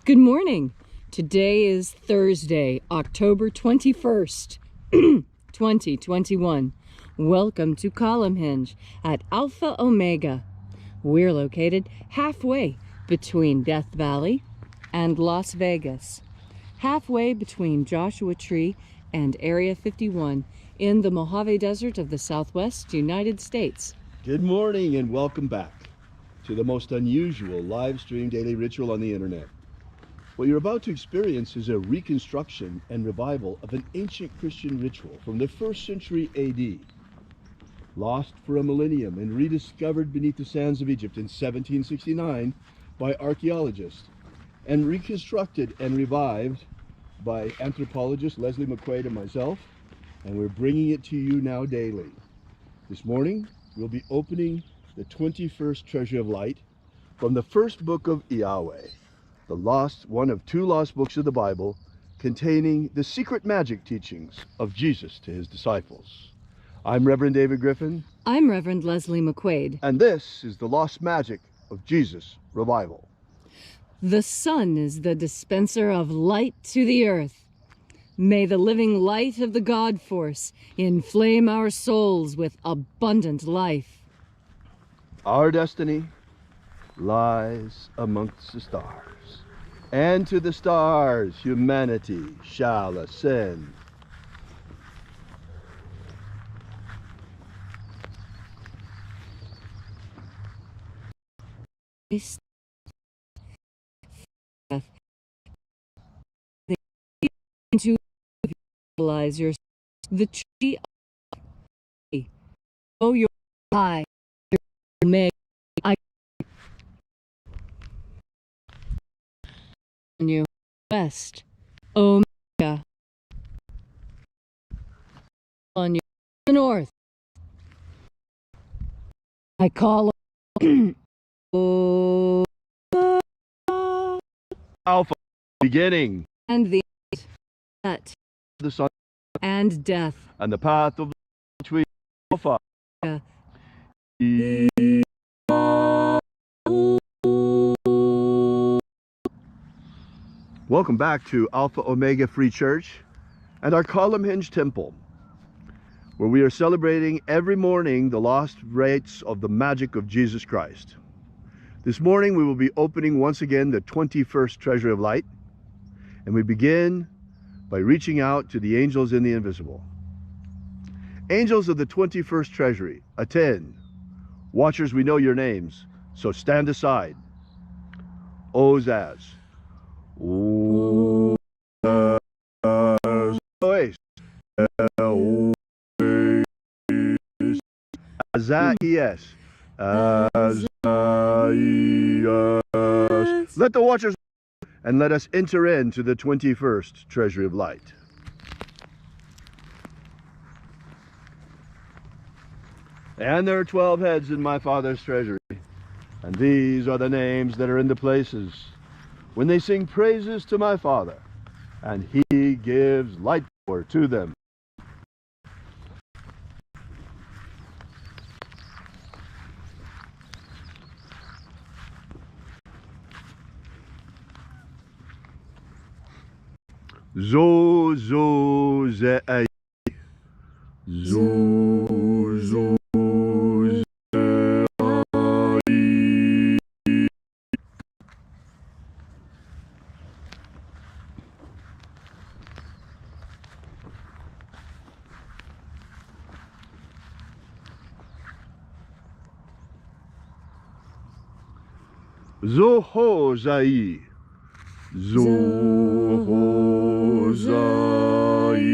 Good morning. Today is Thursday, October 21st, 2021. Welcome to Column Hinge at Alpha Omega. We're located halfway between Death Valley and Las Vegas, halfway between Joshua Tree and Area 51 in the Mojave Desert of the Southwest United States. Good morning and welcome back to the most unusual live stream daily ritual on the internet. What you're about to experience is a reconstruction and revival of an ancient Christian ritual from the 1st century AD. Lost for a millennium and rediscovered beneath the sands of Egypt in 1769 by archaeologists, and reconstructed and revived by anthropologist Leslie McQuade and myself, and we're bringing it to you now daily. This morning, we'll be opening the 21st Treasure of Light from the first book of IAOE, one of two lost books of the Bible, containing the secret magic teachings of Jesus to his disciples. I'm Reverend David Griffin. I'm Reverend Leslie McQuade. And this is the lost magic of Jesus Revival. The sun is the dispenser of light to the earth. May the living light of the God Force inflame our souls with abundant life. Our destiny lies amongst the stars, and to the stars humanity shall ascend. To visualize your the tree of oh your high may I on you west Omega on you north I call Alpha beginning and the that the sun and death and the path of which we Alpha. Welcome back to Alpha Omega Free Church and our Column Hinge Temple, where we are celebrating every morning the lost rites of the magic of Jesus Christ. This morning we will be opening once again the 21st Treasure of Light, and we begin by reaching out to the angels in the invisible. Angels of the 21st Treasury, attend. Watchers, we know your names, so stand aside. Ozaz. Azaias. Let the watchers and let us enter into the 21st Treasury of Light. And there are 12 heads in my Father's treasury, and these are the names that are in the places when they sing praises to my Father, and he gives light power to them. Zo zo ze ai. Zo zo ze ai. Zo ho zai. Zo ho zai.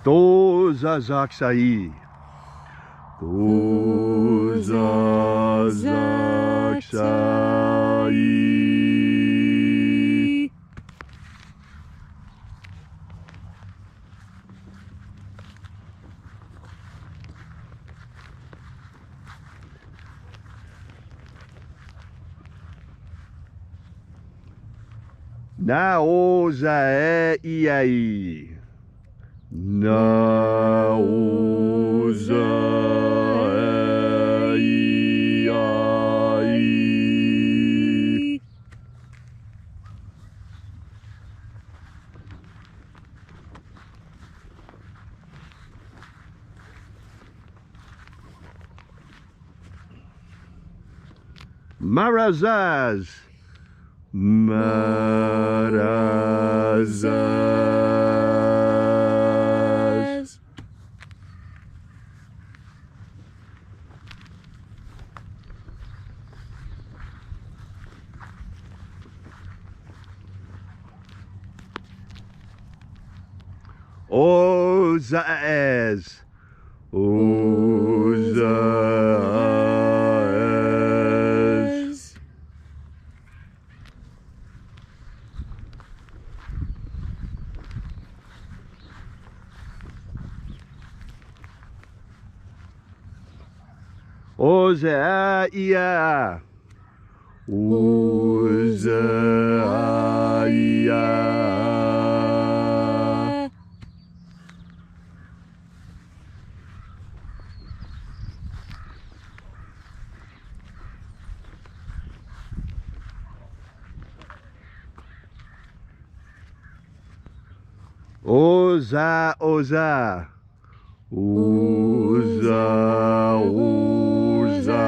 To zazak sai. To zazak sai. Naozaei. Naozaei. Marazaz. Marazaz. Ozaez. Ozaez. Ozaia. Ozaia. Oza, oza. Oza, oza.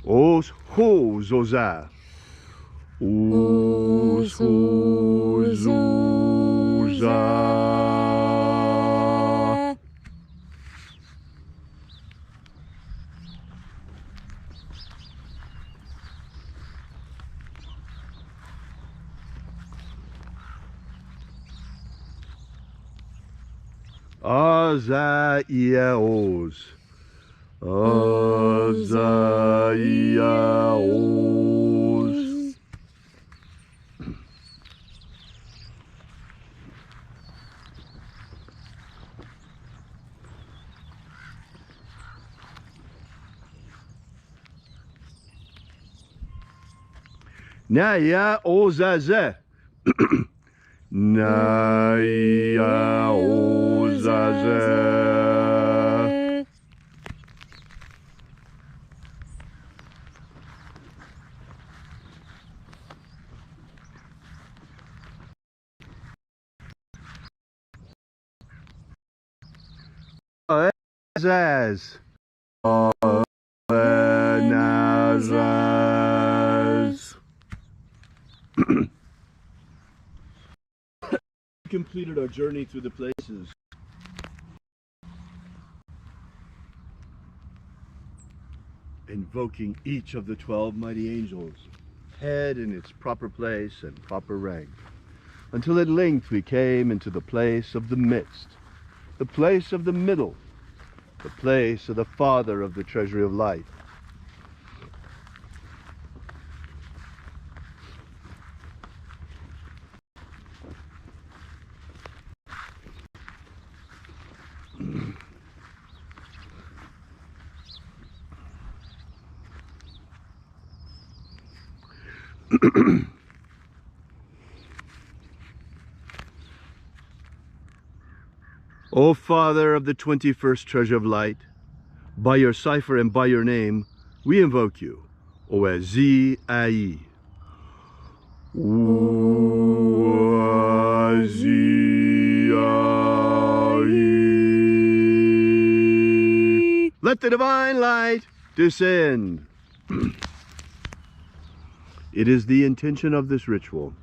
Os, hos, oza. Os, hos, oza. Azaiaos. Azaiaos. Naya ozaze. Naya ozaze. Azaz. Nazaz. We completed our journey through the places invoking each of the 12 mighty angels, head in its proper place and proper rank, until at length we came into the place of the midst, the place of the middle, the place of the Father of the treasury of light. O Father of the 21st treasure of light, by your cipher and by your name, we invoke you, Oazi Ai. Oazi Ai. Let the divine light descend. It is the intention of this ritual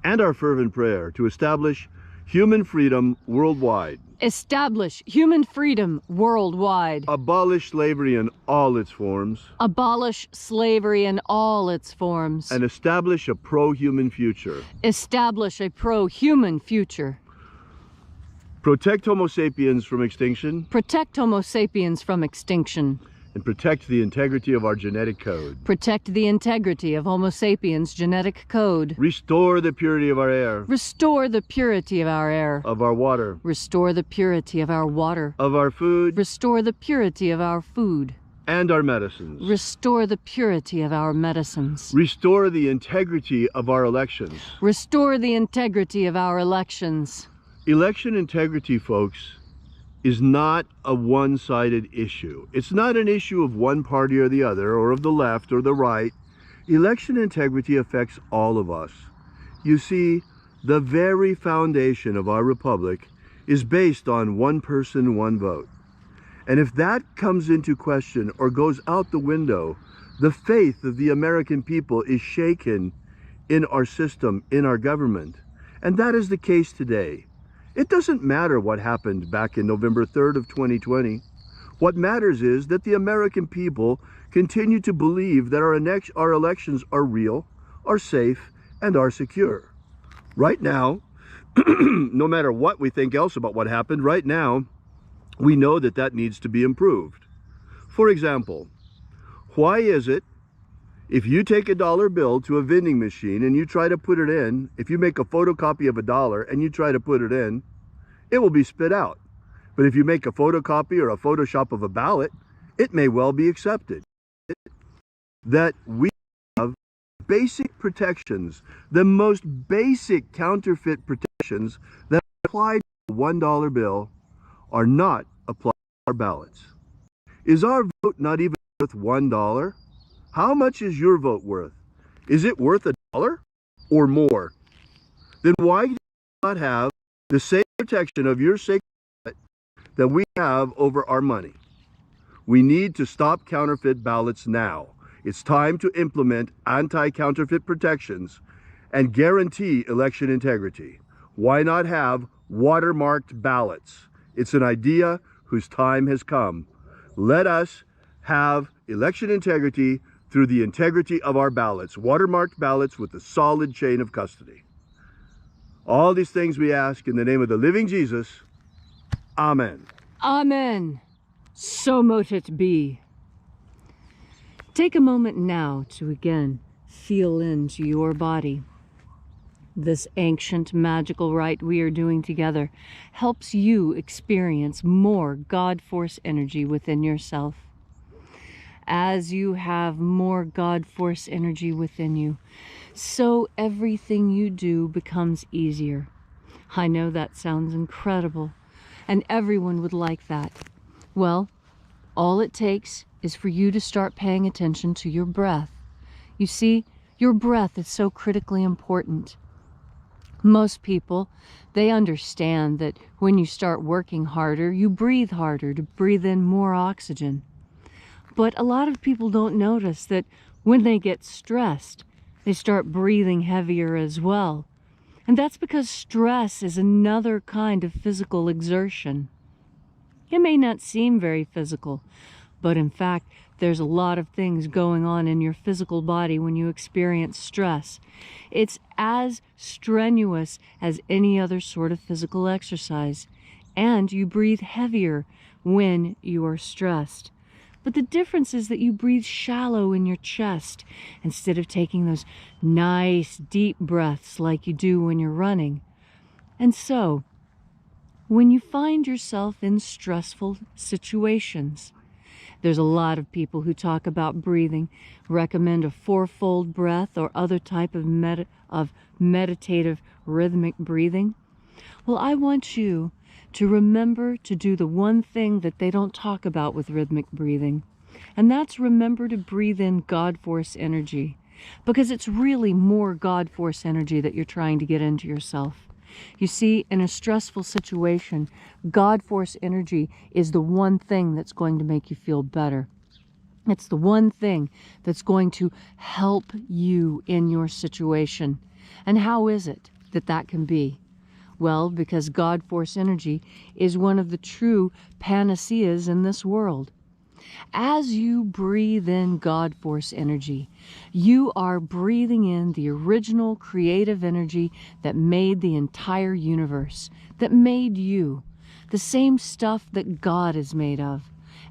and our fervent prayer to establish human freedom worldwide. Establish human freedom worldwide. Abolish slavery in all its forms. Abolish slavery in all its forms. And establish a pro-human future. Establish a pro-human future. Protect Homo sapiens from extinction. Protect Homo sapiens from extinction. and protect the integrity of our genetic code. Protect the integrity of Homo sapiens' genetic code. Restore the purity of our air. Restore the purity of our air. Of our water. Restore the purity of our water. Of our food. Restore the purity of our food. And our medicines. Restore the purity of our medicines. Restore the integrity of our elections. Restore the integrity of our elections. Election integrity, folks, is not a one-sided issue. It's not an issue of one party or the other, or of the left or the right. Election integrity affects all of us. You see, the very foundation of our republic is based on one person, one vote. And if that comes into question or goes out the window, the faith of the American people is shaken in our system, in our government. And that is the case today. It doesn't matter what happened back in November 3rd of 2020. What matters is that the American people continue to believe that our elections are real, are safe, and are secure. Right now, no matter what we think else about what happened, right now, we know that that needs to be improved. For example, why is it if you take a dollar bill to a vending machine and you try to put it in, if you make a photocopy of a dollar and you try to put it in, it will be spit out. But if you make a photocopy or a Photoshop of a ballot, it may well be accepted. That we have basic protections, the most basic counterfeit protections that apply to a $1 bill are not applied to our ballots. Is our vote not even worth $1? How much is your vote worth? Is it worth $1 or more? Then why do you not have the same protection of your sacred ballot that we have over our money? We need to stop counterfeit ballots now. It's time to implement anti-counterfeit protections and guarantee election integrity. Why not have watermarked ballots? It's an idea whose time has come. Let us have election integrity through the integrity of our ballots, watermarked ballots with a solid chain of custody. All these things we ask in the name of the living Jesus. Amen. Amen. So mote it be. Take a moment now to again feel into your body. This ancient magical rite we are doing together helps you experience more God Force energy within yourself. As you have more God Force energy within you, so everything you do becomes easier. I know that sounds incredible, and everyone would like that. Well, all it takes is for you to start paying attention to your breath. You see, your breath is so critically important. Most people, they understand that when you start working harder, you breathe harder to breathe in more oxygen. But a lot of people don't notice that when they get stressed, they start breathing heavier as well. And that's because stress is another kind of physical exertion. It may not seem very physical, but in fact, there's a lot of things going on in your physical body when you experience stress. It's as strenuous as any other sort of physical exercise, and you breathe heavier when you are stressed. But the difference is that you breathe shallow in your chest instead of taking those nice deep breaths like you do when you're running. And so, when you find yourself in stressful situations, there's a lot of people who talk about breathing, recommend a fourfold breath or other type of meditative rhythmic breathing. Well, I want you to remember to do the one thing that they don't talk about with rhythmic breathing, and that's remember to breathe in God Force energy, because it's really more God Force energy that you're trying to get into yourself. You see, in a stressful situation, God Force energy is the one thing that's going to make you feel better. It's the one thing that's going to help you in your situation. And how is it that that can be? Well, because God Force energy is one of the true panaceas in this world. As you breathe in God Force energy, you are breathing in the original creative energy that made the entire universe, that made you, the same stuff that God is made of.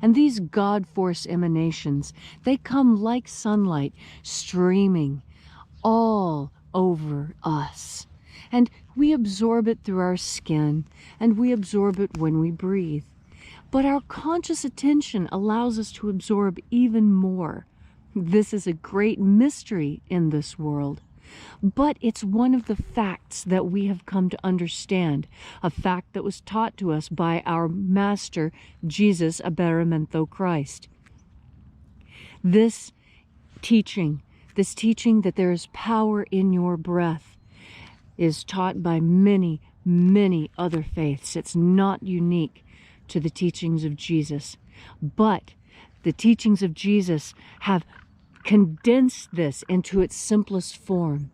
And these God force emanations, they come like sunlight streaming all over us. And we absorb it through our skin, and we absorb it when we breathe. But our conscious attention allows us to absorb even more. This is a great mystery in this world. But it's one of the facts that we have come to understand, a fact that was taught to us by our Master, Jesus Aberamento Christ. This teaching that there is power in your breath, is taught by many, many other faiths. It's not unique to the teachings of Jesus. But the teachings of Jesus have condensed this into its simplest form.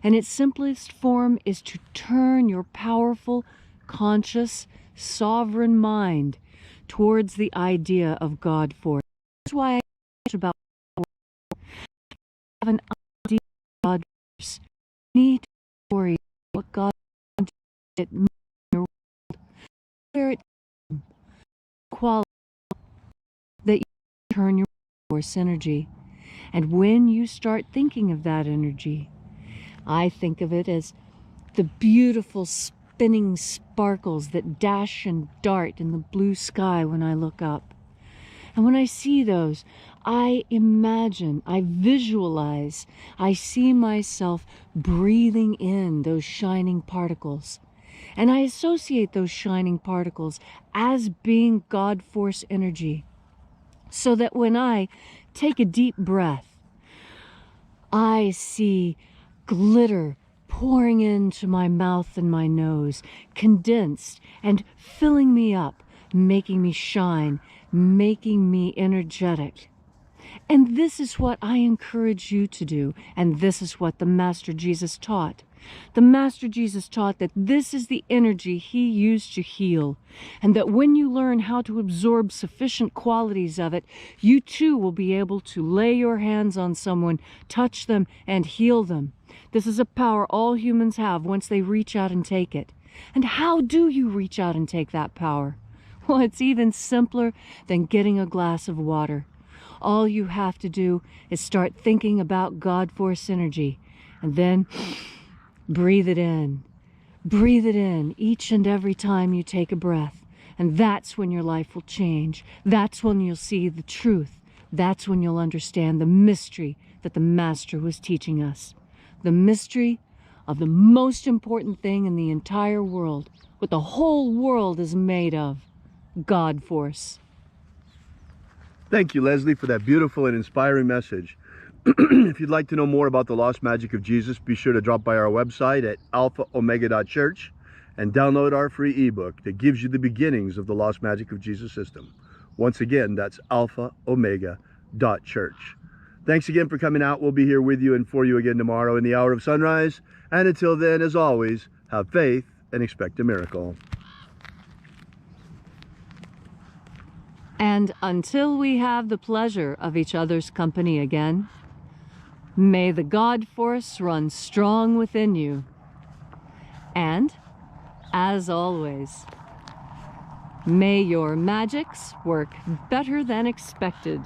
And its simplest form is to turn your powerful, conscious, sovereign mind towards the idea of God force. That's why I teach about have an idea of God force. You need to worry what God did in your world, where it quality that you turn your force energy. And when you start thinking of that energy, I think of it as the beautiful spinning sparkles that dash and dart in the blue sky when I look up. And when I see those, I imagine, I visualize, I see myself breathing in those shining particles. And I associate those shining particles as being God force energy. So that when I take a deep breath, I see glitter pouring into my mouth and my nose, condensed and filling me up, making me shine, making me energetic. And this is what I encourage you to do, and this is what the Master Jesus taught. The Master Jesus taught that this is the energy he used to heal, and that when you learn how to absorb sufficient qualities of it, you too will be able to lay your hands on someone, touch them, and heal them. This is a power all humans have once they reach out and take it. And how do you reach out and take that power? Well, it's even simpler than getting a glass of water. All you have to do is start thinking about God force energy, and then breathe it in. Breathe it in each and every time you take a breath. And that's when your life will change. That's when you'll see the truth. That's when you'll understand the mystery that the Master was teaching us. The mystery of the most important thing in the entire world, what the whole world is made of, God force. Thank you, Leslie, for that beautiful and inspiring message. If you'd like to know more about the lost magic of Jesus, be sure to drop by our website at alphaomega.church and download our free ebook that gives you the beginnings of the lost magic of Jesus system. Once again, that's alphaomega.church. Thanks again for coming out. We'll be here with you and for you again tomorrow in the hour of sunrise. And until then, as always, have faith and expect a miracle. And until we have the pleasure of each other's company again, may the God force run strong within you. And, as always, may your magics work better than expected.